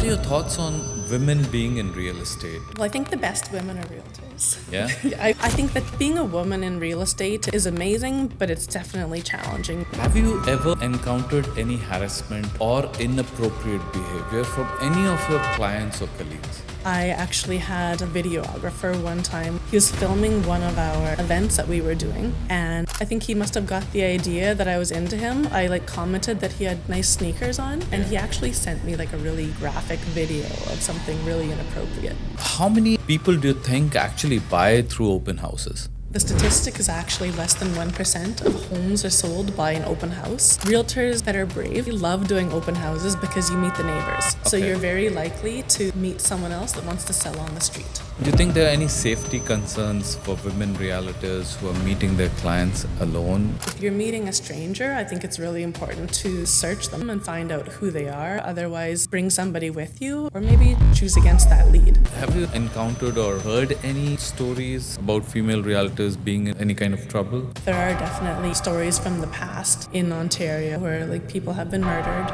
your thoughts on women being in real estate? Well, I think the best women are realtors. Yeah? I think that being a woman in real estate is amazing, but it's definitely challenging. Have you ever encountered any harassment or inappropriate behavior from any of your clients or colleagues? I actually had a videographer one time. He was filming one of our events that we were doing, and I think he must have got the idea that I was into him. I commented that he had nice sneakers on, and he actually sent me a really graphic video of something really inappropriate. How many people do you think actually buy through open houses? The statistic is actually less than 1% of homes are sold by an open house. Realtors that are brave love doing open houses because you meet the neighbors. So Okay. you're very likely to meet someone else that wants to sell on the street. Do you think there are any safety concerns for women realtors who are meeting their clients alone? If you're meeting a stranger, I think it's really important to search them and find out who they are. Otherwise, bring somebody with you or maybe choose against that lead. Have you encountered or heard any stories about female realtors being in any kind of trouble? There are definitely stories from the past in Ontario where people have been murdered.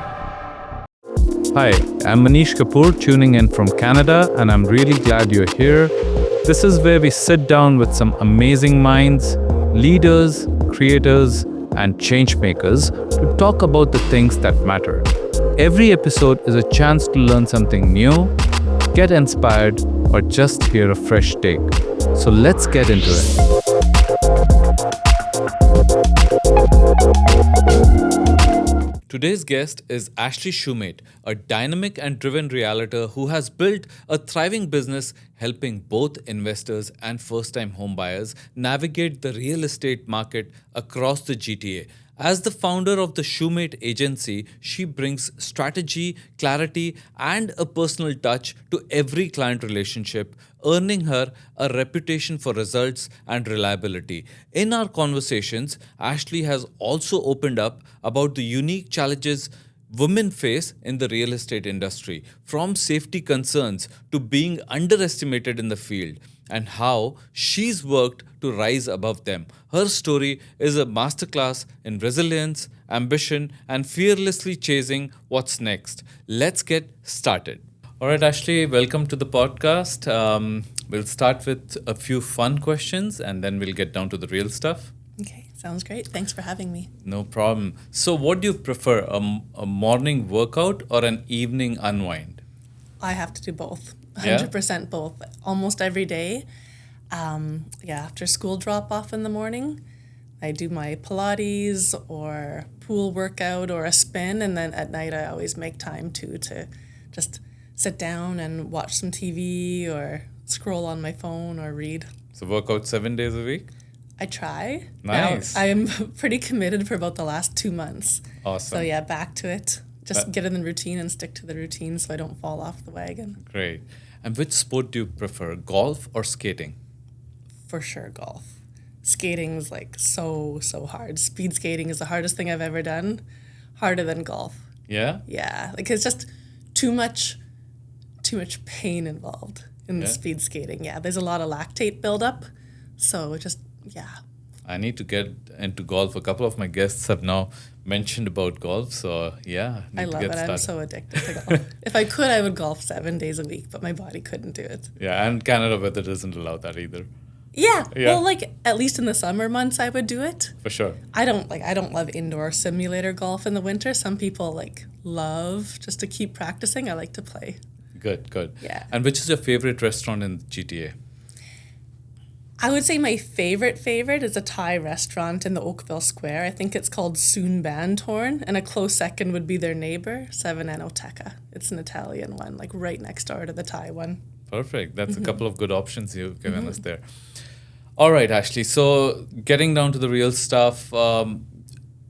Hi, I'm Manish Kapoor tuning in from Canada, and I'm really glad you're here. This is where we sit down with some amazing minds, leaders, creators, and change makers to talk about the things that matter. Every episode is a chance to learn something new, get inspired, or just hear a fresh take. So let's get into it. Today's guest is Ashley Shumate, a dynamic and driven realtor who has built a thriving business helping both investors and first-time homebuyers navigate the real estate market across the GTA. As the founder of the Shumate agency, she brings strategy, clarity, and a personal touch to every client relationship, earning her a reputation for results and reliability. In our conversations, Ashley has also opened up about the unique challenges women face in the real estate industry, from safety concerns to being underestimated in the field, and how she's worked to rise above them. Her story is a masterclass in resilience, ambition, and fearlessly chasing what's next. Let's get started. All right, Ashley, welcome to the podcast. We'll start with a few fun questions and then we'll get down to the real stuff. Okay, sounds great. Thanks for having me. No problem. So, what do you prefer, a morning workout or an evening unwind? I have to do both. Yeah? 100% both. Almost every day. After school drop off in the morning, I do my Pilates or pool workout or a spin, and then at night I always make time to just sit down and watch some TV or scroll on my phone or read. So, workout 7 days a week? I try. Nice. Now, I'm pretty committed for about the last 2 months. Awesome. So back to it. Just get in the routine and stick to the routine so I don't fall off the wagon. Great. And which sport do you prefer, golf or skating? For sure, golf. Skating was so hard. Speed skating is the hardest thing I've ever done. Harder than golf. Yeah? Yeah, it's just too much pain involved in the speed skating. Yeah, there's a lot of lactate buildup. So I need to get into golf. A couple of my guests have now mentioned about golf. So, I love it. I'm so addicted to golf. If I could, I would golf 7 days a week, but my body couldn't do it. Yeah, and Canada weather doesn't allow that either. Yeah. Yeah. Well, at least in the summer months, I would do it. For sure. I don't love indoor simulator golf in the winter. Some people love just to keep practicing. I like to play. Good. Yeah. And which is your favorite restaurant in GTA? I would say my favorite is a Thai restaurant in the Oakville Square. I think it's called Soon Bantorn, and a close second would be their neighbor, Seven Enoteca. It's an Italian one, right next door to the Thai one. Perfect. That's a couple of good options you've given us there. All right, Ashley. So getting down to the real stuff,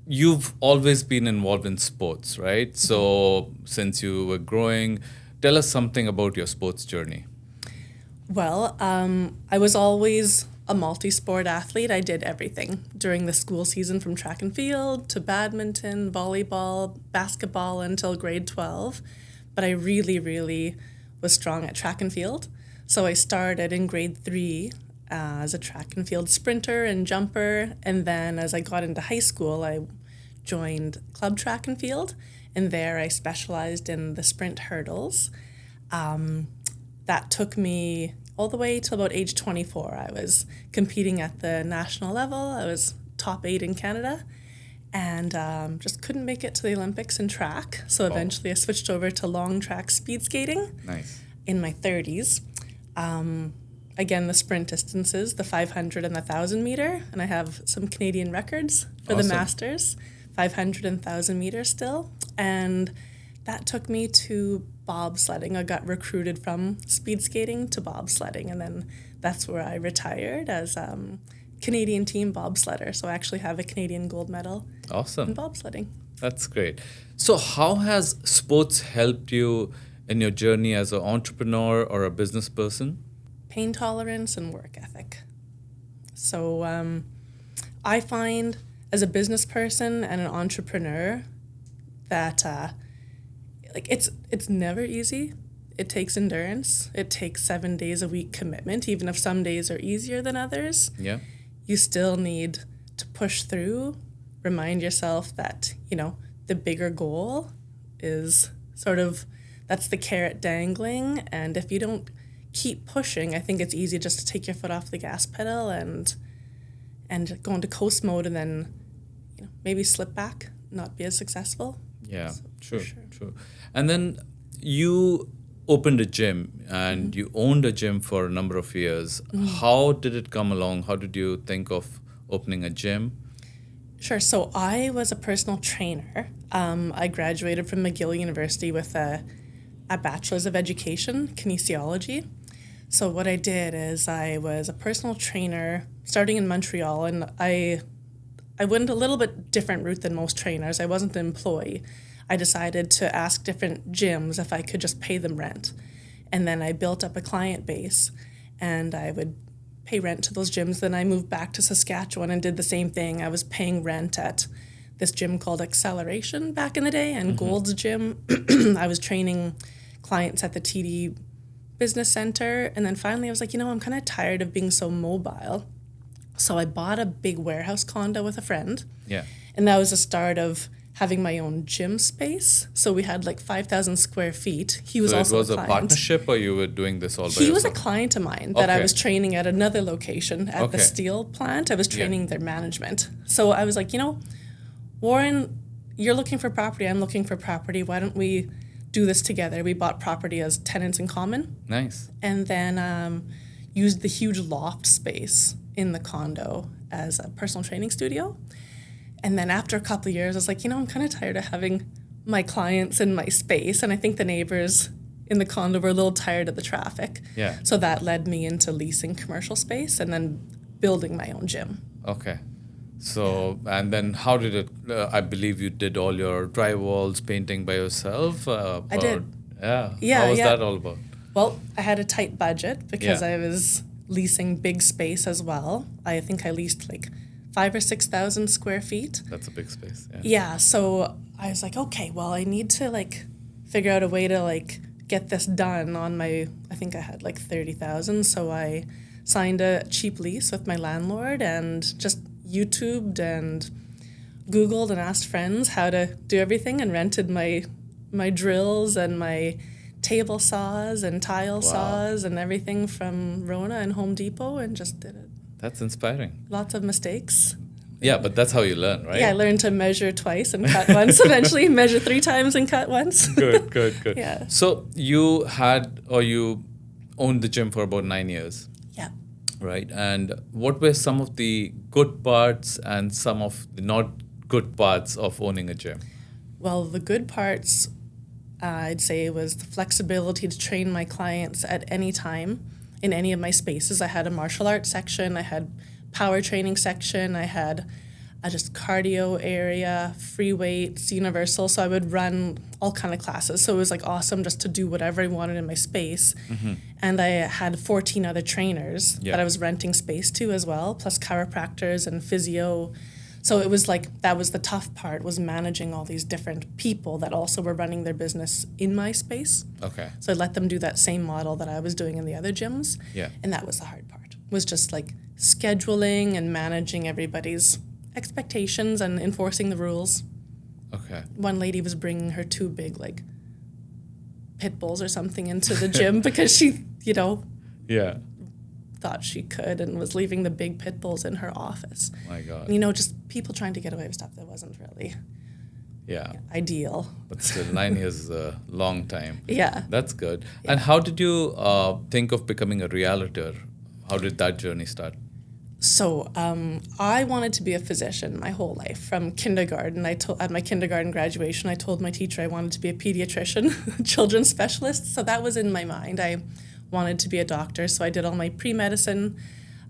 you've always been involved in sports, right? So since you were growing, tell us something about your sports journey. Well, I was always a multi-sport athlete. I did everything during the school season, from track and field to badminton, volleyball, basketball until grade 12. But I really was strong at track and field. So I started in grade 3 as a track and field sprinter and jumper. And then as I got into high school, I joined club track and field. And there I specialized in the sprint hurdles. That took me all the way till about age 24. I was competing at the national level. I was top 8 in Canada, and just couldn't make it to the Olympics in track. So eventually I switched over to long track speed skating. Nice. In my 30s. Again, the sprint distances, the 500 and the 1,000 meter, and I have some Canadian records for the Masters, 500 and 1,000 meters still. And that took me to bobsledding. I got recruited from speed skating to bobsledding, and then that's where I retired as Canadian team bobsledder. So I actually have a Canadian gold medal in bobsledding. That's great. So how has sports helped you in your journey as an entrepreneur or a business person? Pain tolerance and work ethic. So I find as a business person and an entrepreneur that it's never easy. It takes endurance. It takes 7 days a week commitment. Even if some days are easier than others, you still need to push through. Remind yourself that, the bigger goal is sort of, that's the carrot dangling. And if you don't keep pushing, I think it's easy just to take your foot off the gas pedal and go into coast mode, and then maybe slip back, not be as successful. Yeah, so, true. And then you opened a gym and you owned a gym for a number of years. How did it come along? How did you think of opening a gym? Sure. So I was a personal trainer. I graduated from McGill University with a bachelor's of education, kinesiology. So what I did is I was a personal trainer starting in Montreal, and I went a little bit different route than most trainers. I wasn't an employee. I decided to ask different gyms if I could just pay them rent. And then I built up a client base, and I would pay rent to those gyms. Then I moved back to Saskatchewan and did the same thing. I was paying rent at this gym called Acceleration back in the day, and Gold's Gym. I was training clients at the TD Business Center. And then finally I was like, I'm kind of tired of being so mobile. So I bought a big warehouse condo with a friend. Yeah. And that was the start of having my own gym space. So we had like 5,000 square feet. He was also a client. So it was a partnership, or you were doing this all by yourself? He was a client of mine that I was training at another location at the steel plant. I was training their management. So I was like, Warren, you're looking for property. I'm looking for property. Why don't we do this together? We bought property as tenants in common. Nice. And then used the huge loft space in the condo as a personal training studio. And then after a couple of years, I was like, I'm kind of tired of having my clients in my space. And I think the neighbors in the condo were a little tired of the traffic. Yeah. So that led me into leasing commercial space and then building my own gym. Okay. So, and then how did it, I believe you did all your drywalls, painting by yourself? I did. Yeah. How was that all about? Well, I had a tight budget because I was leasing big space as well. I think I leased like 5,000 or 6,000 square feet. That's a big space. Yeah. So I was like, okay, well, I need to figure out a way to get this done on my, I think I had 30,000. So I signed a cheap lease with my landlord and just YouTubed and Googled and asked friends how to do everything, and rented my drills and my table saws and tile saws and everything from Rona and Home Depot, and just did it. That's inspiring. Lots of mistakes. Yeah, but that's how you learn, right? Yeah, I learned to measure twice and cut once, eventually measure 3 times and cut once. Good. Yeah. So you owned the gym for about 9 years. Yeah. Right. And what were some of the good parts and some of the not good parts of owning a gym? Well, the good parts, I'd say, was the flexibility to train my clients at any time in any of my spaces. I had a martial arts section, I had power training section, I had a just cardio area, free weights, universal. So I would run all kind of classes. So it was awesome just to do whatever I wanted in my space. And I had 14 other trainers that I was renting space to as well, plus chiropractors and physio. So it was that was the tough part, was managing all these different people that also were running their business in my space. Okay. So I let them do that same model that I was doing in the other gyms. Yeah. And that was the hard part, was just scheduling and managing everybody's expectations and enforcing the rules. Okay. One lady was bringing her 2 big pit bulls or something into the gym because she, Yeah. thought she could and was leaving the big pit bulls in her office. My God. And, just people trying to get away with stuff that wasn't really Yeah. ideal. But still, 9 years is a long time. Yeah. That's good. And how did you think of becoming a realtor? How did that journey start? So I wanted to be a physician my whole life from kindergarten. At my kindergarten graduation, I told my teacher I wanted to be a pediatrician, children's specialist. So that was in my mind. I wanted to be a doctor, so I did all my pre-medicine.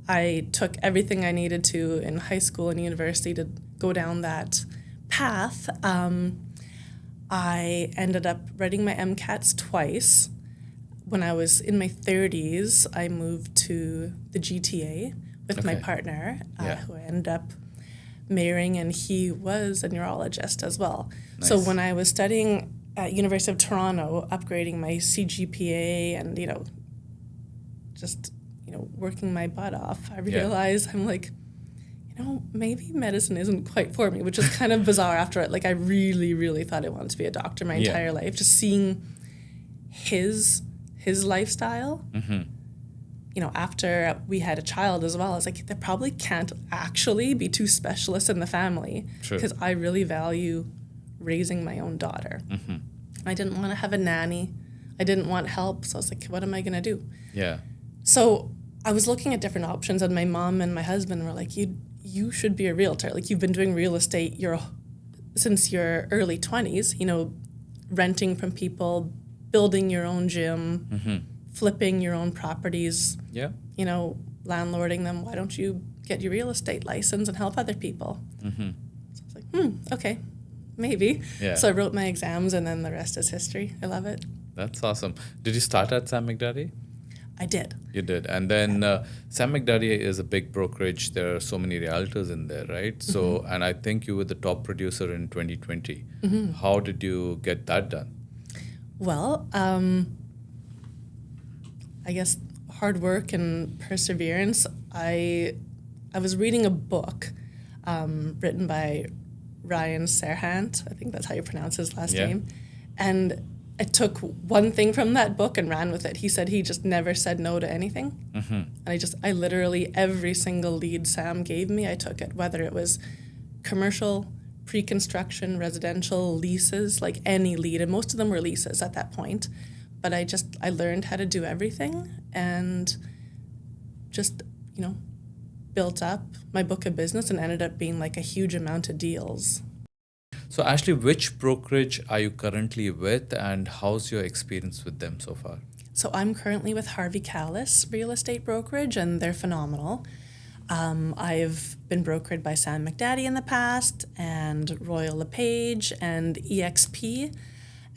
I took everything I needed to in high school and university to go down that path. I ended up writing my MCATs twice. When I was in my 30s, I moved to the GTA with my partner, who I ended up marrying, and he was a neurologist as well. Nice. So when I was studying at University of Toronto, upgrading my CGPA and, working my butt off, I realized I'm like, maybe medicine isn't quite for me, which is kind of bizarre after it. Like, I really, really thought I wanted to be a doctor my entire life. Just seeing his lifestyle, after we had a child as well, I was like, there probably can't actually be two specialists in the family because I really value raising my own daughter. I didn't want to have a nanny. I didn't want help. So I was like, what am I going to do? Yeah. So I was looking at different options, and my mom and my husband were like, you should be a realtor. Like, you've been doing real estate since your early 20s, renting from people, building your own gym, flipping your own properties, landlording them. Why don't you get your real estate license and help other people? So I was like, okay, maybe. Yeah. So I wrote my exams, and then the rest is history. I love it. That's awesome. Did you start at Sam McDadi? I did. You did. And then Sam McDadi is a big brokerage. There are so many realtors in there, right? So, and I think you were the top producer in 2020. How did you get that done? Well, I guess hard work and perseverance. I was reading a book written by Ryan Serhant. I think that's how you pronounce his last name. And I took one thing from that book and ran with it. He said he just never said no to anything. And I literally, every single lead Sam gave me, I took it, whether it was commercial, pre-construction, residential, leases, like any lead. And most of them were leases at that point. But I learned how to do everything and just, built up my book of business and ended up being like a huge amount of deals. So Ashley, which brokerage are you currently with, and how's your experience with them so far? So I'm currently with Harvey Callis Real Estate Brokerage, and they're phenomenal. I've been brokered by Sam McDadi in the past, and Royal LePage, and EXP.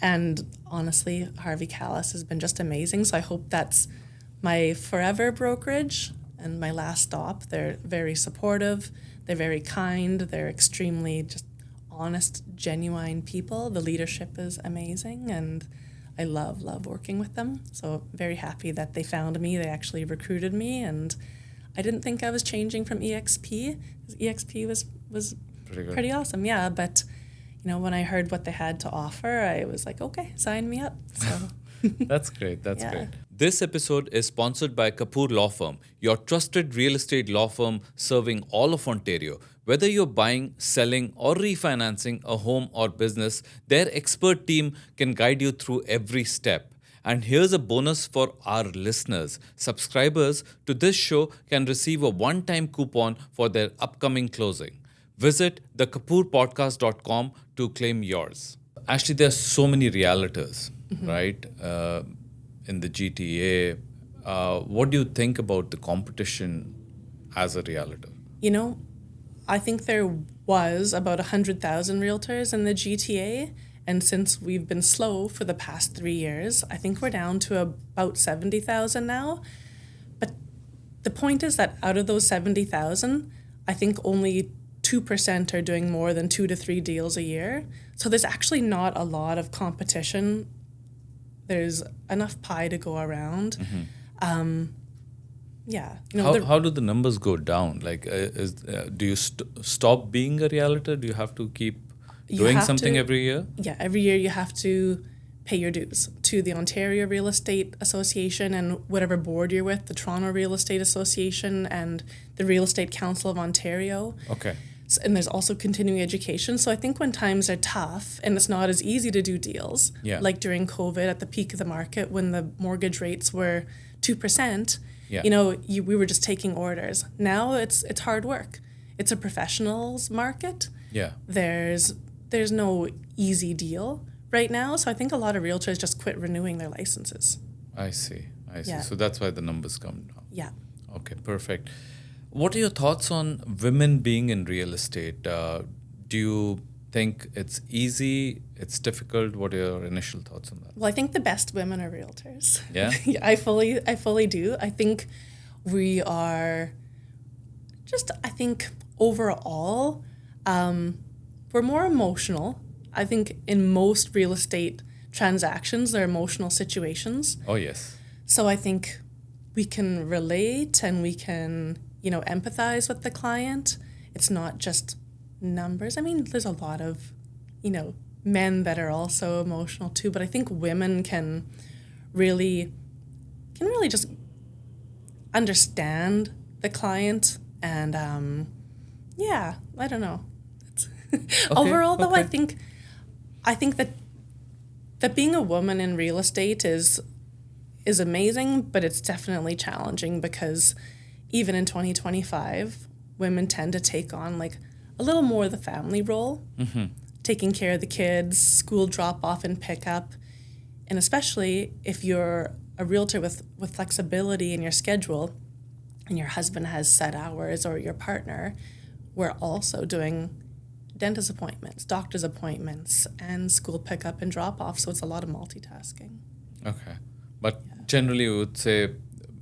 And honestly, Harvey Callis has been just amazing. So I hope that's my forever brokerage and my last stop. They're very supportive. They're very kind. They're extremely just honest, genuine people. The leadership is amazing, and I love working with them. So very happy that they found me. They actually recruited me, and I didn't think I was changing from EXP. EXP was pretty awesome, yeah. But when I heard what they had to offer, I was like, okay, sign me up. So That's great. That's great. This episode is sponsored by Kapoor Law Firm, your trusted real estate law firm serving all of Ontario. Whether you're buying, selling, or refinancing a home or business, their expert team can guide you through every step. And here's a bonus for our listeners. Subscribers to this show can receive a one-time coupon for their upcoming closing. Visit thekapoorpodcast.com to claim yours. Actually, there are so many realtors, right, in the GTA. What do you think about the competition as a realtor? I think there was about 100,000 realtors in the GTA, and since we've been slow for the past 3 years, I think we're down to about 70,000 now. But the point is that out of those 70,000, I think only 2% are doing more than 2 to 3 deals a year. So there's actually not a lot of competition. There's enough pie to go around. Yeah. How do the numbers go down? Like, do you stop being a realtor? Do you have to keep doing something every year? Yeah, every year you have to pay your dues to the Ontario Real Estate Association and whatever board you're with, the Toronto Real Estate Association and the Real Estate Council of Ontario. Okay. And there's also continuing education. So I think when times are tough and it's not as easy to do deals, Yeah. like during COVID at the peak of the market when the mortgage rates were 2%, Yeah. we were just taking orders. Now it's hard work. It's a professionals market. Yeah. There's no easy deal right now. So I think a lot of realtors just quit renewing their licenses. I see. Yeah. So that's why the numbers come down. Yeah. Okay, perfect. What are your thoughts on women being in real estate? Do you think it's easy? It's difficult? What are your initial thoughts on that? Well, I think the best women are realtors. Yeah? Yeah, I fully do. I think we are I think overall, we're more emotional. I think in most real estate transactions, they're emotional situations. Oh, yes. So I think we can relate and we can, empathize with the client. It's not just numbers. I mean, there's a lot of, men that are also emotional too, but I think women can really just understand the client and I don't know. Overall though, okay. I think that being a woman in real estate is amazing, but it's definitely challenging because even in 2025, women tend to take on like a little more of the family role, taking care of the kids, school drop off and pick up. And especially if you're a realtor with flexibility in your schedule and your husband has set hours or your partner, we're also doing dentist appointments, doctor's appointments, and school pickup and drop off. So it's a lot of multitasking. Okay. But generally, you would say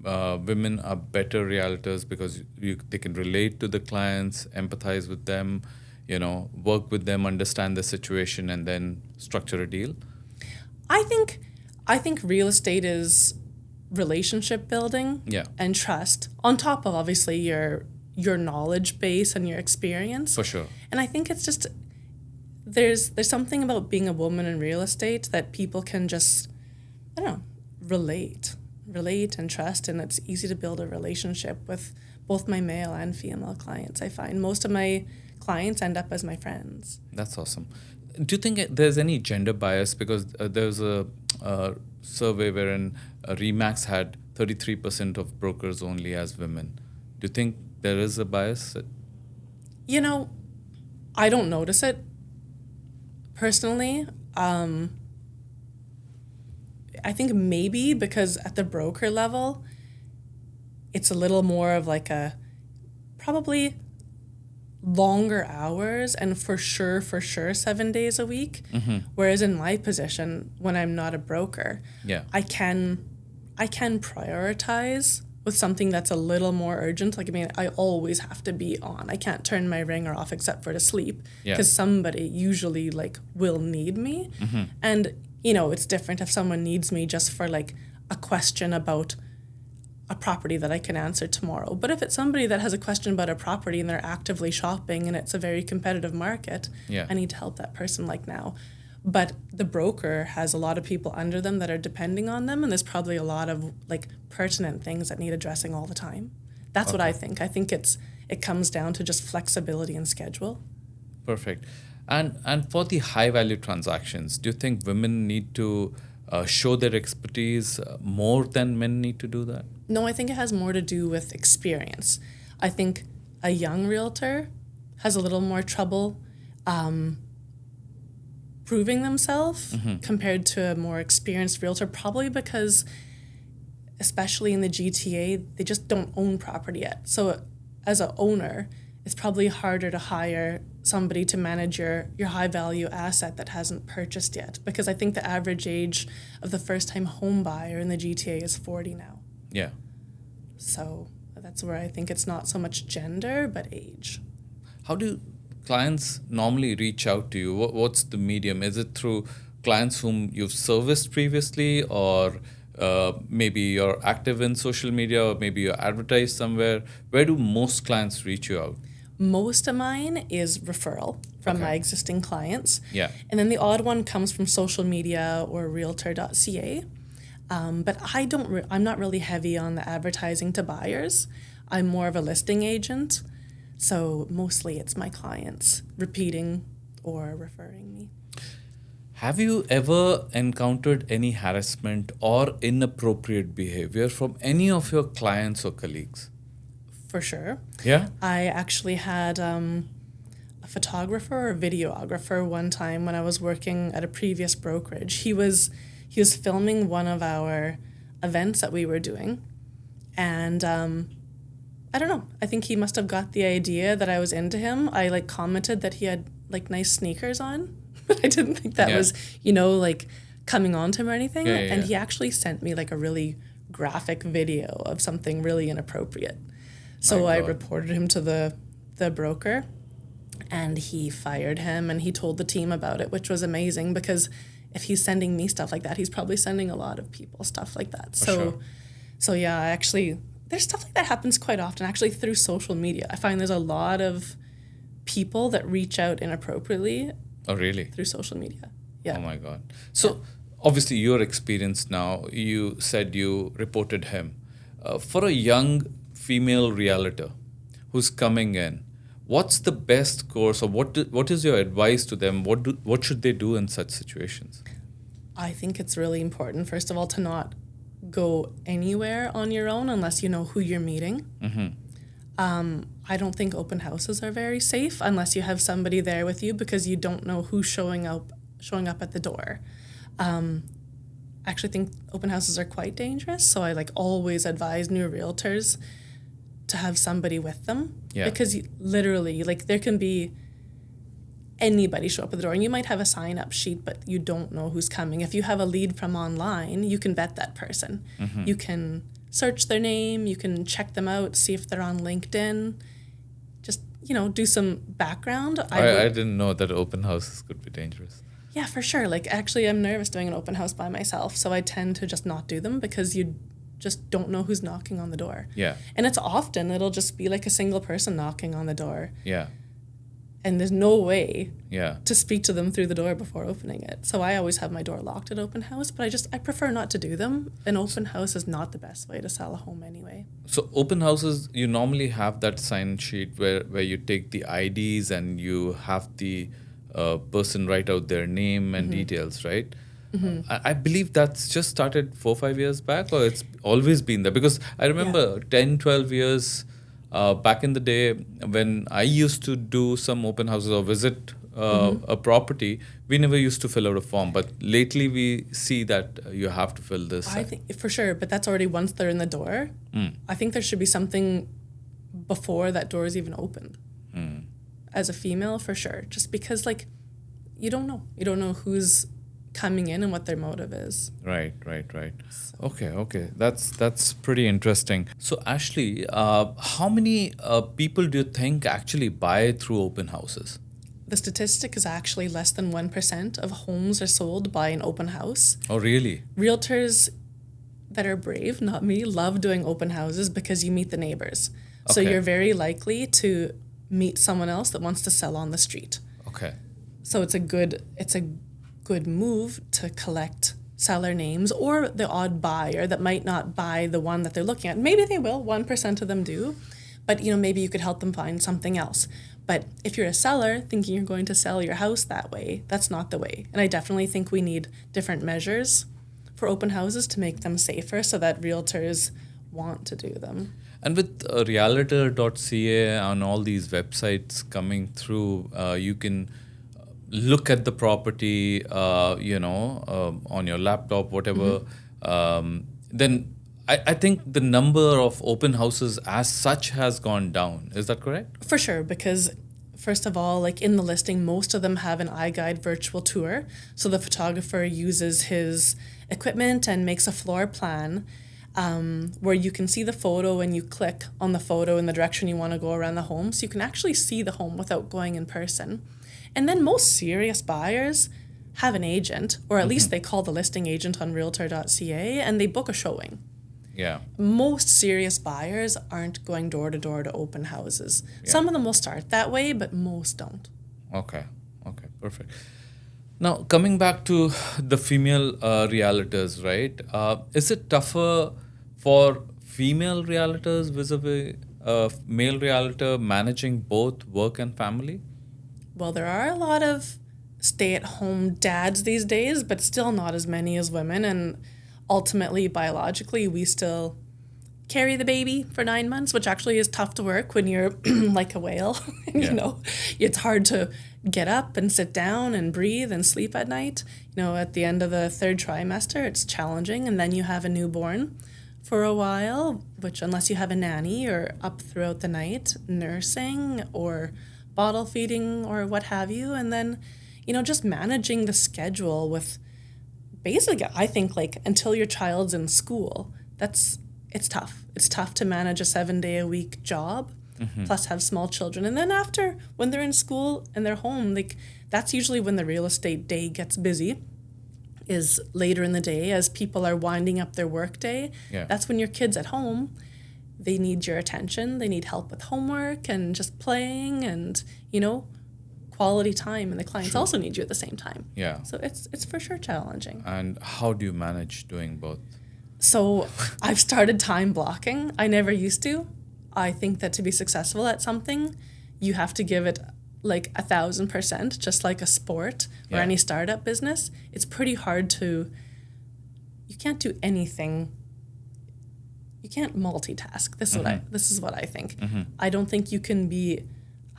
women are better realtors because they can relate to the clients, empathize with them, work with them, understand the situation, and then structure a deal? I think real estate is relationship building and trust on top of obviously your knowledge base and your experience. For sure. And I think it's just there's something about being a woman in real estate that people can just relate and trust, and it's easy to build a relationship with both my male and female clients. I find most of my clients end up as my friends. That's awesome. Do you think there's any gender bias? Because there was a survey wherein Remax had 33% of brokers only as women. Do you think there is a bias? I don't notice it personally. I think maybe because at the broker level, it's a little more of like a probably longer hours and for sure 7 days a week. Whereas in my position, when I'm not a broker, I can prioritize with something that's a little more urgent. Like, I always have to be on. I can't turn my ringer off except for to sleep because somebody usually will need me. And it's different if someone needs me just for a question about a property that I can answer tomorrow. But if it's somebody that has a question about a property and they're actively shopping and it's a very competitive market, I need to help that person now. But the broker has a lot of people under them that are depending on them, and there's probably a lot of pertinent things that need addressing all the time. That's what I think. I think it comes down to just flexibility and schedule. Perfect. And for the high value transactions, do you think women need to show their expertise more than men need to do that? No, I think it has more to do with experience. I think a young realtor has a little more trouble proving themselves compared to a more experienced realtor, probably because, especially in the GTA, they just don't own property yet. So as an owner, it's probably harder to hire somebody to manage your high value asset that hasn't purchased yet, because I think the average age of the first time home buyer in the GTA is 40 now. Yeah. So that's where I think it's not so much gender, but age. How do clients normally reach out to you? What's the medium? Is it through clients whom you've serviced previously, or maybe you're active in social media, or maybe you're advertised somewhere? Where do most clients reach you out? Most of mine is referral from Okay. my existing clients. Yeah. And then the odd one comes from social media or realtor.ca. But I'm not really heavy on the advertising to buyers. I'm more of a listing agent. So mostly it's my clients repeating or referring me. Have you ever encountered any harassment or inappropriate behavior from any of your clients or colleagues? For sure. Yeah. I actually had a photographer or videographer one time when I was working at a previous brokerage. He was filming one of our events that we were doing, and I don't know. I think he must have got the idea that I was into him. I like commented that he had like nice sneakers on, but I didn't think that Yeah. was like coming on to him or anything. Yeah, yeah, And yeah. he actually sent me like a really graphic video of something really inappropriate. So My I God. reported him to the broker, and he fired him, and he told the team about it, which was amazing because if he's sending me stuff like that, he's probably sending a lot of people stuff like that. sure. So yeah, actually, there's stuff like that happens quite often, actually, through social media. I find there's a lot of people that reach out inappropriately Oh, really? through social media. Yeah. Oh my God. So obviously you're experienced now. You said you reported him. For a young female realtor who's coming in, what's the best course, or what is your advice to them? What should they do in such situations? I think it's really important, first of all, to not go anywhere on your own unless you know who you're meeting. I don't think open houses are very safe unless you have somebody there with you because you don't know who's showing up at the door. I actually think open houses are quite dangerous, so I like always advise new realtors to have somebody with them. Yeah. Because literally, like, there can be anybody show up at the door, and you might have a sign-up sheet, but you don't know who's coming. If you have a lead from online, you can vet that person. You can search their name, you can check them out, see if they're on LinkedIn, just, do some background. I didn't know that open houses could be dangerous. Yeah, for sure. Like, actually, I'm nervous doing an open house by myself, so I tend to just not do them because you just don't know who's knocking on the door. Yeah. And it'll just be like a single person knocking on the door, Yeah. and there's no way Yeah. to speak to them through the door before opening it. So I always have my door locked at open house, but I prefer not to do them. An open house is not the best way to sell a home anyway. So open houses, you normally have that sign sheet where you take the IDs and you have the person write out their name and details, right? I believe that's just started 4-5 years back, or it's always been there, because I remember 10-12 years back in the day when I used to do some open houses or visit a property, we never used to fill out a form, but lately we see that you have to fill this. I think for sure, but that's already once they're in the door. I think there should be something before that door is even opened. As a female, for sure, just because like you don't know who's coming in and what their motive is. Right. Okay. That's pretty interesting. So Ashley, how many people do you think actually buy through open houses? The statistic is actually less than 1% of homes are sold by an open house. Oh, really? Realtors that are brave, not me, love doing open houses because you meet the neighbors. So Okay. you're very likely to meet someone else that wants to sell on the street. Okay. So it's a good move to collect seller names or the odd buyer that might not buy the one that they're looking at. Maybe they will, 1% of them do, but maybe you could help them find something else. But if you're a seller thinking you're going to sell your house that way, that's not the way. And I definitely think we need different measures for open houses to make them safer so that realtors want to do them. And with realtor.ca and all these websites coming through, you can look at the property, on your laptop, whatever. Then I think the number of open houses as such has gone down. Is that correct? For sure, because first of all, like in the listing, most of them have an iGuide virtual tour. So the photographer uses his equipment and makes a floor plan where you can see the photo and you click on the photo in the direction you want to go around the home. So you can actually see the home without going in person. And then most serious buyers have an agent, or at least they call the listing agent on realtor.ca and they book a showing. Yeah. Most serious buyers aren't going door to door to open houses. Some of them will start that way, but most don't. Okay. Okay. Perfect. Now, coming back to the female realtors, right? Is it tougher for female realtors vis-a-vis male realtor managing both work and family? Well, there are a lot of stay-at-home dads these days, but still not as many as women. And ultimately, biologically, we still carry the baby for 9 months, which actually is tough to work when you're like a whale. Yeah. You know, it's hard to get up and sit down and breathe and sleep at night. You know, at the end of the third trimester, it's challenging. And then you have a newborn for a while, which unless you have a nanny, you're up throughout the night nursing or bottle feeding or what have you. And then, you know, just managing the schedule with basically, I think, like, until your child's in school, it's tough. It's tough to manage a 7-day-a-week job, plus have small children. And then after, when they're in school and they're home, like, that's usually when the real estate day gets busy, is later in the day as people are winding up their work day. Yeah. That's when your kid's at home. They need your attention. They need help with homework and just playing and, you know, quality time. And the clients also need you at the same time. Yeah. So it's for sure challenging. And how do you manage doing both? So I've started time blocking. I never used to. I think that to be successful at something, you have to give it like 1,000%, just like a sport or Yeah. any startup business. It's pretty hard to, you can't do anything. You can't multitask. This is what I think. I don't think you can be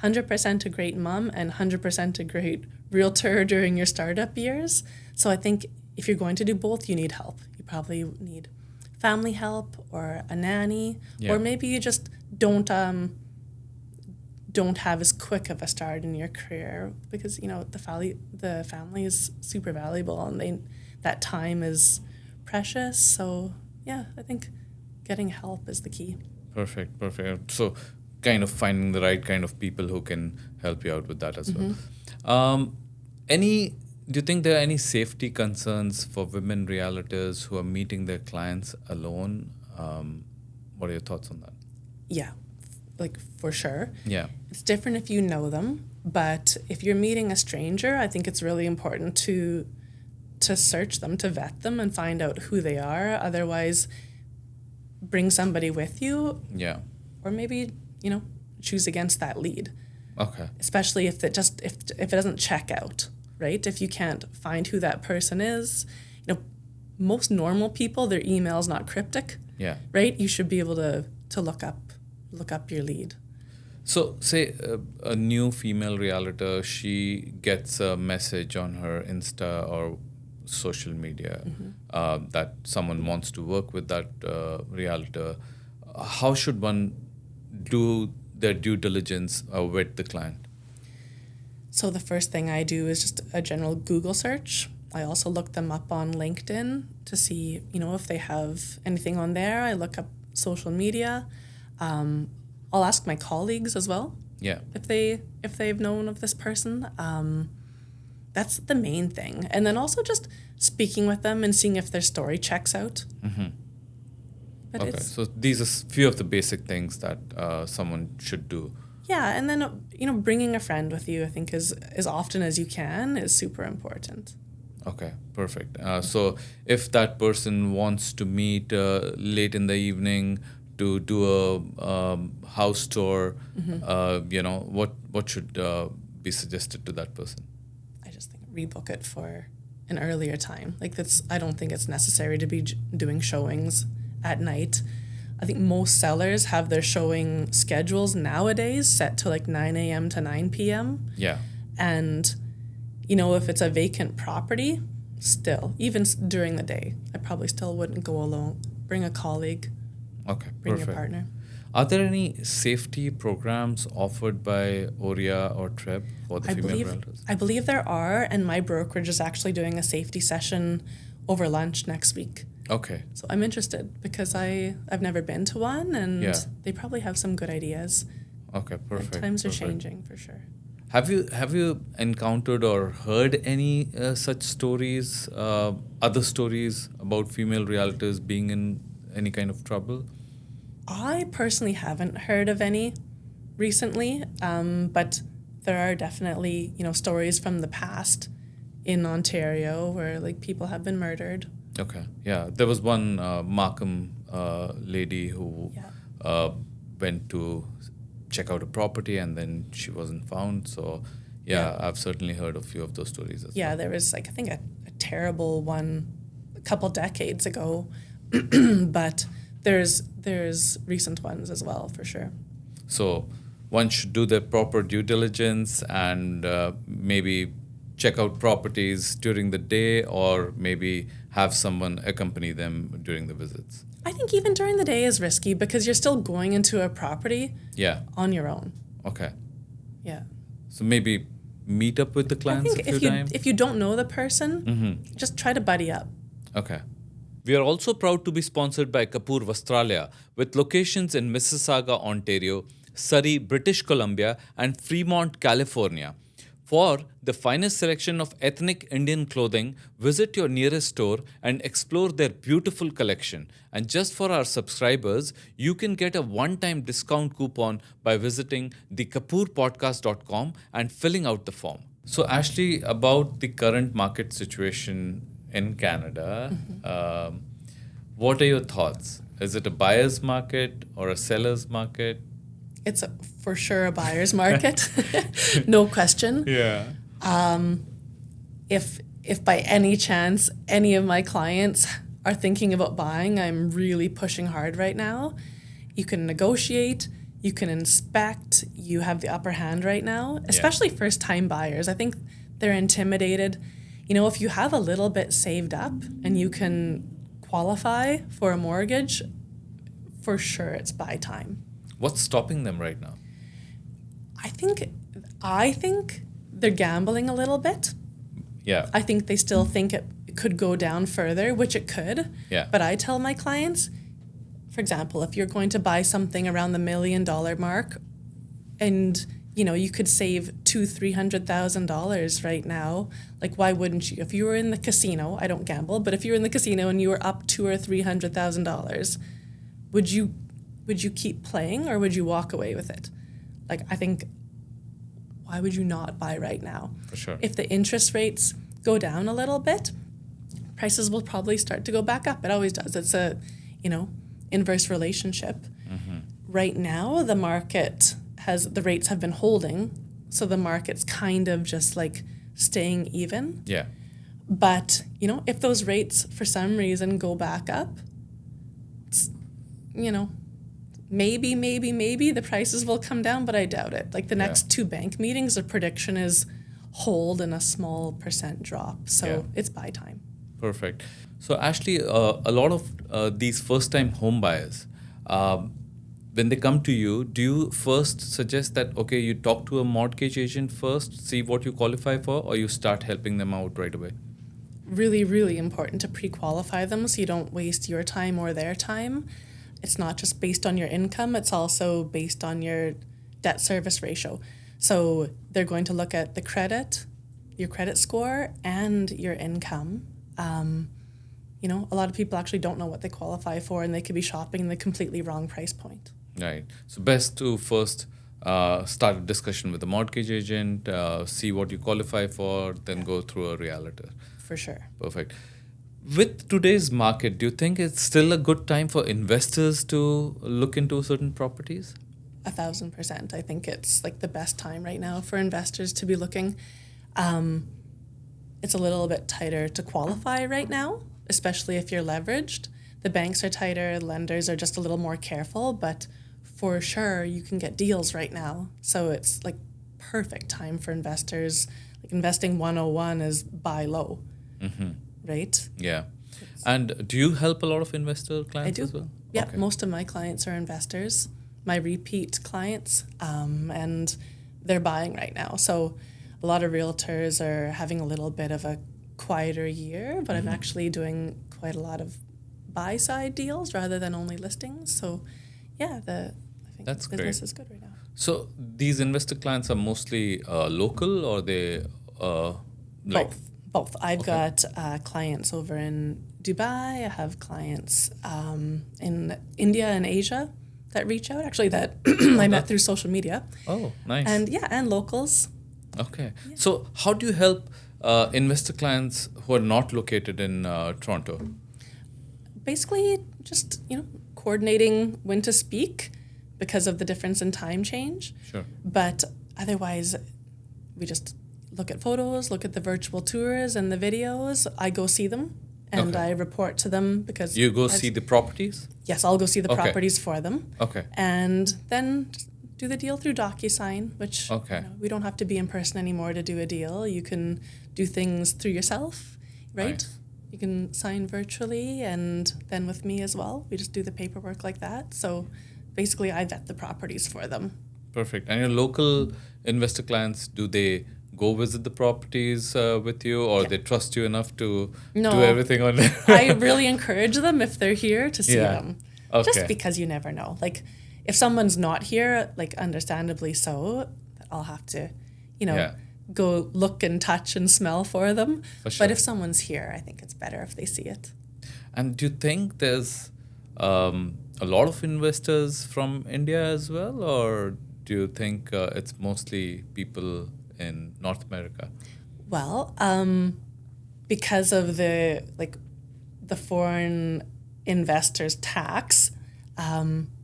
100% a great mom and 100% a great realtor during your startup years. So I think if you're going to do both, you need help. You probably need family help or a nanny, Yeah. or maybe you just don't have as quick of a start in your career because, you know, the family is super valuable and that time is precious. So yeah, I think getting help is the key. Perfect. So, kind of finding the right kind of people who can help you out with that as well. Do you think there are any safety concerns for women realtors who are meeting their clients alone? What are your thoughts on that? Yeah, like for sure. Yeah. It's different if you know them, but if you're meeting a stranger, I think it's really important to search them, to vet them and find out who they are. Otherwise, bring somebody with you, Yeah. or maybe, you know, choose against that lead. Okay. Especially if it doesn't check out, right? If you can't find who that person is, you know, most normal people, their email's not cryptic, Yeah. right? You should be able to look up your lead. So, say a new female realtor, she gets a message on her Insta or social media that someone wants to work with that realtor. How should one do their due diligence with the client? So the first thing I do is just a general Google search. I also look them up on LinkedIn to see, you know, if they have anything on there. I look up social media. I'll ask my colleagues as well Yeah. if they've known of this person. That's the main thing. And then also just speaking with them and seeing if their story checks out. But Okay. So these are few of the basic things that someone should do. yeah, and then, you know, bringing a friend with you, I think, is as often as you can is super important. Okay, perfect. So if that person wants to meet late in the evening to do a house tour, you know, what should be suggested to that person? I just think rebook it for an earlier time. Like I don't think it's necessary to be doing showings at night. I think most sellers have their showing schedules nowadays set to like 9 a.m. to 9 p.m. Yeah. And, you know, if it's a vacant property, still, even during the day, I probably still wouldn't go alone. Bring a colleague, Okay, bring perfect. your partner. Are there any safety programs offered by ORIA or TREB for the female realtors? I believe there are, and my brokerage is actually doing a safety session over lunch next week. Okay. So I'm interested because I've never been to one, and Yeah. they probably have some good ideas. Okay, perfect. Times are perfect. changing for sure. Have you encountered or heard any such stories, other stories about female realtors being any kind of trouble? I personally haven't heard of any recently, but there are definitely, stories from the past in Ontario where like people have been murdered. Okay. Yeah. There was one Markham lady who Yeah. went to check out a property and then she wasn't found. So, yeah, I've certainly heard a few of those stories as Yeah, well. there was like I think a terrible one a couple decades ago, but there's recent ones as well for sure. So, one should do their proper due diligence and maybe check out properties during the day or maybe have someone accompany them during the visits. I think even during the day is risky because you're still going into a property Yeah. on your own. Okay. Yeah. So maybe meet up with the I clients think a few times. if you don't know the person, just try to buddy up. Okay. We are also proud to be sponsored by Kapoor Vastralaya with locations in Mississauga, Ontario, Surrey, British Columbia, and Fremont, California. For the finest selection of ethnic Indian clothing, visit your nearest store and explore their beautiful collection. And just for our subscribers, you can get a one-time discount coupon by visiting thekapoorpodcast.com and filling out the form. So, Ashley, about the current market situation in Canada, what are your thoughts? Is it a buyer's market or a seller's market? It's for sure a buyer's market, no question. Yeah. If by any chance any of my clients are thinking about buying, I'm really pushing hard right now. You can negotiate, you can inspect, you have the upper hand right now, especially first-time buyers. I think they're intimidated. If you have a little bit saved up and you can qualify for a mortgage, for sure it's buy time. What's stopping them right now? I think they're gambling a little bit. Yeah. I think they still think it could go down further, which it could. Yeah. But I tell my clients, for example, if you're going to buy something around the $1 million mark and you could save $200,000-$300,000 right now, like why wouldn't you? If you were in the casino, I don't gamble, but if you were in the casino and you were up $200,000 or $300,000, would you keep playing or would you walk away with it? Like, I think, why would you not buy right now? For sure. If the interest rates go down a little bit, prices will probably start to go back up. It always does. It's a, inverse relationship. Right now, the rates have been holding, so the market's kind of just like staying even. Yeah. But, if those rates for some reason go back up, maybe the prices will come down, but I doubt it. Like the next two bank meetings, the prediction is hold and a small % drop. So it's buy time. Perfect. So Ashley, a lot of these first-time home buyers, when they come to you, do you first suggest that, okay, you talk to a mortgage agent first, see what you qualify for, or you start helping them out right away? Really, really important to pre-qualify them so you don't waste your time or their time. It's not just based on your income, it's also based on your debt service ratio. So they're going to look at the credit, your credit score, and your income. A lot of people actually don't know what they qualify for and they could be shopping in the completely wrong price point. Right. So best to first start a discussion with a mortgage agent, see what you qualify for, then go through a realtor. For sure. Perfect. With today's market, do you think it's still a good time for investors to look into certain properties? 1,000%. I think it's like the best time right now for investors to be looking. It's a little bit tighter to qualify right now, especially if you're leveraged. The banks are tighter, lenders are just a little more careful, but for sure you can get deals right now. So it's like perfect time for investors. Like investing 101 is buy low, right? Yeah. And do you help a lot of investor I clients do. as well? Yeah, Okay. most of my clients are investors, my repeat clients, and they're buying right now. So a lot of realtors are having a little bit of a quieter year, but I'm actually doing quite a lot of buy-side deals rather than only listings. So yeah, I think That's business great. is good right now. So these investor clients are mostly local, or they like Both. I've got clients over in Dubai. I have clients in India and Asia that reach out, actually, that I met through social media. Oh, nice. And yeah, and locals. Okay. So how do you help investor clients who are not located in Toronto? Basically, just, coordinating when to speak because of the difference in time change. Sure. But otherwise, we just look at photos, look at the virtual tours and the videos. I go see them and I report to them because... You go see the properties? Yes, I'll go see the properties for them. Okay. And then just do the deal through DocuSign, which we don't have to be in person anymore to do a deal. You can do things through yourself, right? Nice. You can sign virtually and then with me as well. We just do the paperwork like that. So basically, I vet the properties for them. Perfect. And your local investor clients, do they go visit the properties with you, or they trust you enough to do everything on there? I really encourage them if they're here to see them. Okay. Just because you never know. Like, if someone's not here, like, understandably so, I'll have to, go look and touch and smell for them. For sure. But if someone's here, I think it's better if they see it. And do you think there's a lot of investors from India as well, or do you think it's mostly people in North America? Well, because of the foreign investors tax,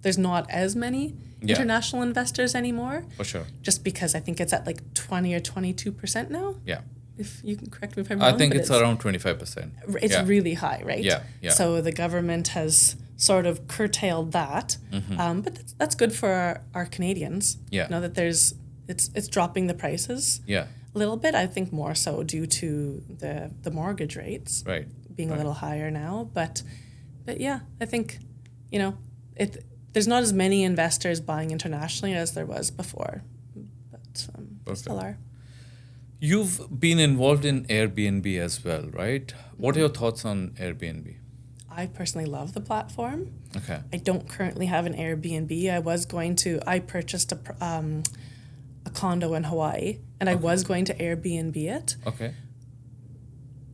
there's not as many international investors anymore. For sure. Just because I think it's at 20 or 22% now. Yeah. If you can correct me if I'm wrong. I think it's around 25%. It's really high, right? Yeah. So the government has sort of curtailed that. But that's good for our Canadians. Yeah. That it's dropping the prices. Yeah. A little bit, I think more so due to the mortgage rates being a little higher now. But yeah, I think, there's not as many investors buying internationally as there was before. But there still are. You've been involved in Airbnb as well, right? What are your thoughts on Airbnb? I personally love the platform. Okay. I don't currently have an Airbnb. I purchased a condo in Hawaii, and I was going to Airbnb it. Okay.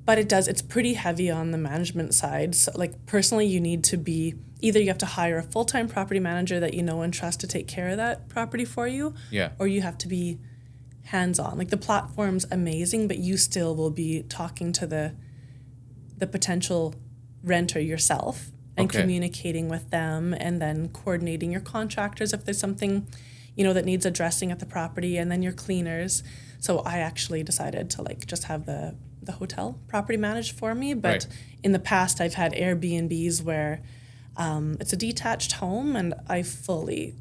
But it's pretty heavy on the management side. So, personally, you need to be, either you have to hire a full-time property manager that you know and trust to take care of that property for you, or you have to be hands-on. The platform's amazing, but you still will be talking to the potential renter yourself and communicating with them, and then coordinating your contractors if there's something, that needs addressing at the property, and then your cleaners. So I actually decided to just have the hotel property managed for me. But in the past, I've had Airbnbs where it's a detached home, and I fully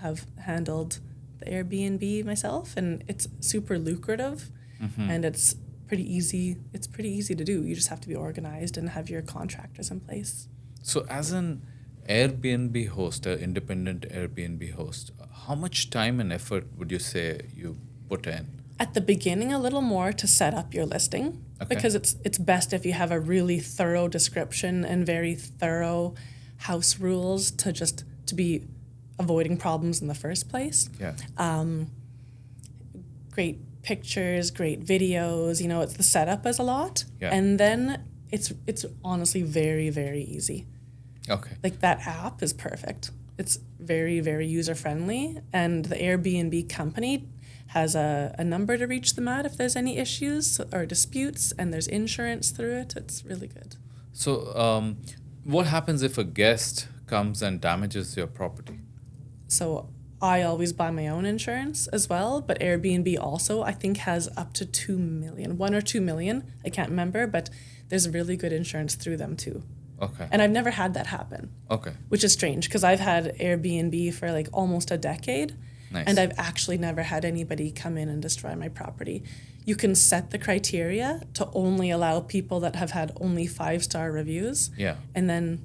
have handled the Airbnb myself, and it's super lucrative, and it's pretty easy. It's pretty easy to do. You just have to be organized and have your contractors in place. So as an Airbnb host, an independent Airbnb host, how much time and effort would you say you put in? At the beginning, a little more to set up your listing, because it's best if you have a really thorough description and very thorough house rules to be avoiding problems in the first place. Yeah. Great pictures, great videos. It's the setup is a lot, and then it's honestly very, very easy. Okay. That app is perfect. It's very, very user friendly, and the Airbnb company has a number to reach them at if there's any issues or disputes, and there's insurance through it. It's really good. So what happens if a guest comes and damages your property? So I always buy my own insurance as well, but Airbnb also, I think, has up to 2 million, 1 or 2 million, I can't remember, but there's really good insurance through them too. Okay. And I've never had that happen. Okay. Which is strange, because I've had Airbnb for almost a decade. Nice. And I've actually never had anybody come in and destroy my property. You can set the criteria to only allow people that have had only 5-star reviews. Yeah. And then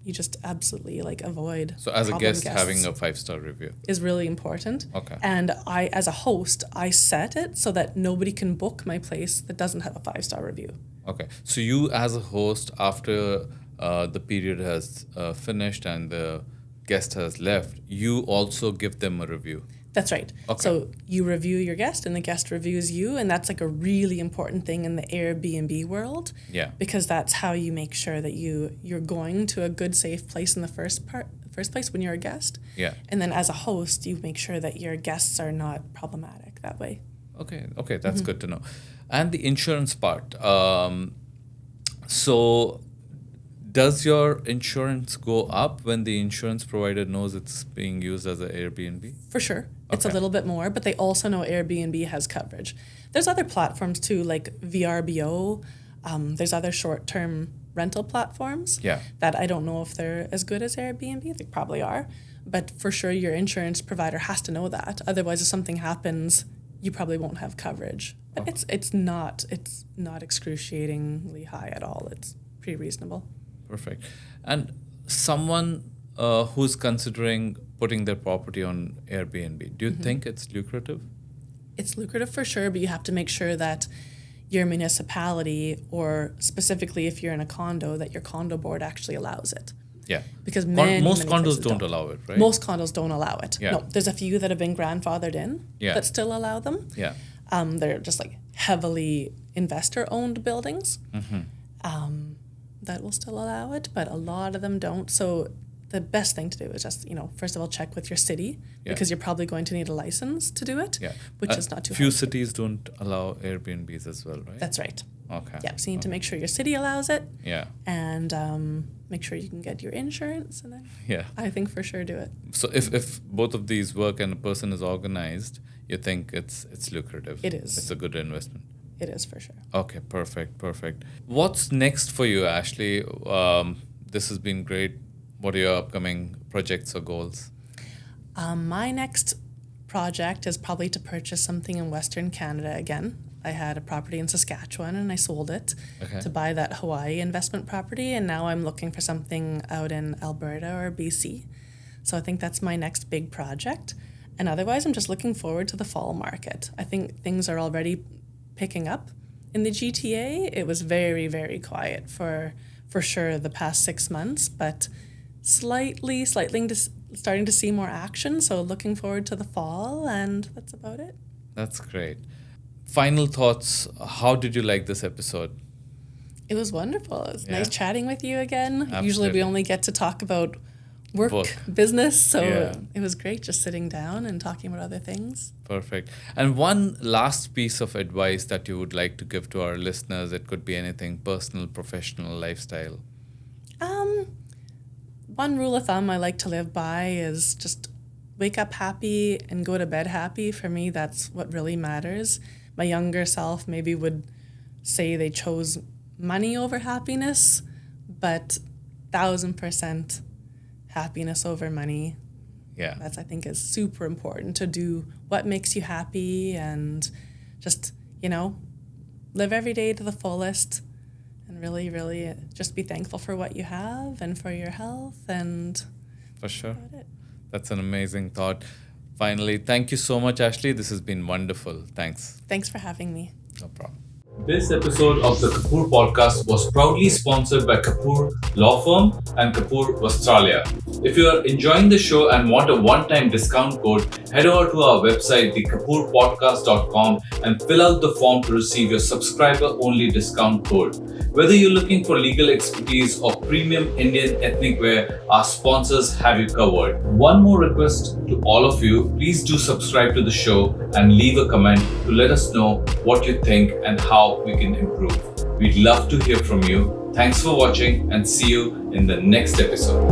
you just absolutely avoid. So as a guests having a 5-star review is really important. Okay. And I, as a host, I set it so that nobody can book my place that doesn't have a 5-star review. Okay. So you, as a host, after the period has finished and the guest has left, you also give them a review. That's right. Okay. So you review your guest and the guest reviews you, and that's like a really important thing in the Airbnb world. Yeah. Because that's how you make sure that you're going to a good, safe place in the first place when you're a guest. Yeah. And then as a host, you make sure that your guests are not problematic that way. Okay, that's good to know. And the insurance part. So does your insurance go up when the insurance provider knows it's being used as an Airbnb? For sure. It's a Okay. little bit more, but they also know Airbnb has coverage. There's other platforms too, like VRBO. There's other short-term rental platforms Yeah. that I don't know if they're as good as Airbnb. They probably are. But for sure, your insurance provider has to know that. Otherwise, if something happens, you probably won't have coverage. But it's not excruciatingly high at all. It's pretty reasonable. Perfect. And someone who's considering putting their property on Airbnb, do you think it's lucrative? It's lucrative for sure, but you have to make sure that your municipality, or specifically if you're in a condo, that your condo board actually allows it. Yeah. Because Most many condos places don't allow it, right? Most condos don't allow it. Yeah. No, there's a few that have been grandfathered in Yeah. that still allow them. Yeah. They're just like heavily investor-owned buildings that will still allow it, but a lot of them don't. So the best thing to do is just, first of all, check with your city Yeah. because you're probably going to need a license to do it, Yeah. which is not too Few hard. cities don't allow Airbnbs as well, right? That's right. Okay. Yeah, so you need to make sure your city allows it Yeah. and make sure you can get your insurance, and then Yeah. I think for sure do it. So if both of these work and a person is organized, you think it's lucrative. It is. It's a good investment. It is for sure. Okay, perfect. What's next for you, Ashley? This has been great. What are your upcoming projects or goals? My next project is probably to purchase something in Western Canada again. I had a property in Saskatchewan and I sold it Okay. to buy that Hawaii investment property, and now I'm looking for something out in Alberta or BC. So I think that's my next big project. And otherwise, I'm just looking forward to the fall market. I think things are already picking up. In the GTA, it was very, very quiet for sure the past 6 months, but slightly starting to see more action. So looking forward to the fall, and that's about it. That's great. Final thoughts. How did you like this episode? It was wonderful. It was Yeah. nice chatting with you again. Usually Absolutely. we only get to talk about work, business, so it was great just sitting down and talking about other things. Perfect. And one last piece of advice that you would like to give to our listeners, it could be anything, personal, professional, lifestyle. One rule of thumb I like to live by is just wake up happy and go to bed happy. For me, that's what really matters. My younger self maybe would say they chose money over happiness, but 1,000% happiness over money. Yeah. That's, I think, is super important to do what makes you happy and just, live every day to the fullest and really, really just be thankful for what you have and for your health, and For sure. that's about it. That's an amazing thought. Finally, thank you so much, Ashley. This has been wonderful. Thanks. Thanks for having me. No problem. This episode of the Kapoor podcast was proudly sponsored by Kapoor Law Firm and Kapoor Australia. If you are enjoying the show and want a one-time discount code, head over to our website, thekapoorpodcast.com, and fill out the form to receive your subscriber-only discount code. Whether you're looking for legal expertise or premium Indian ethnic wear, our sponsors have you covered. One more request to all of you, please do subscribe to the show and leave a comment to let us know what you think and how we can improve. We'd love to hear from you. Thanks for watching and see you in the next episode.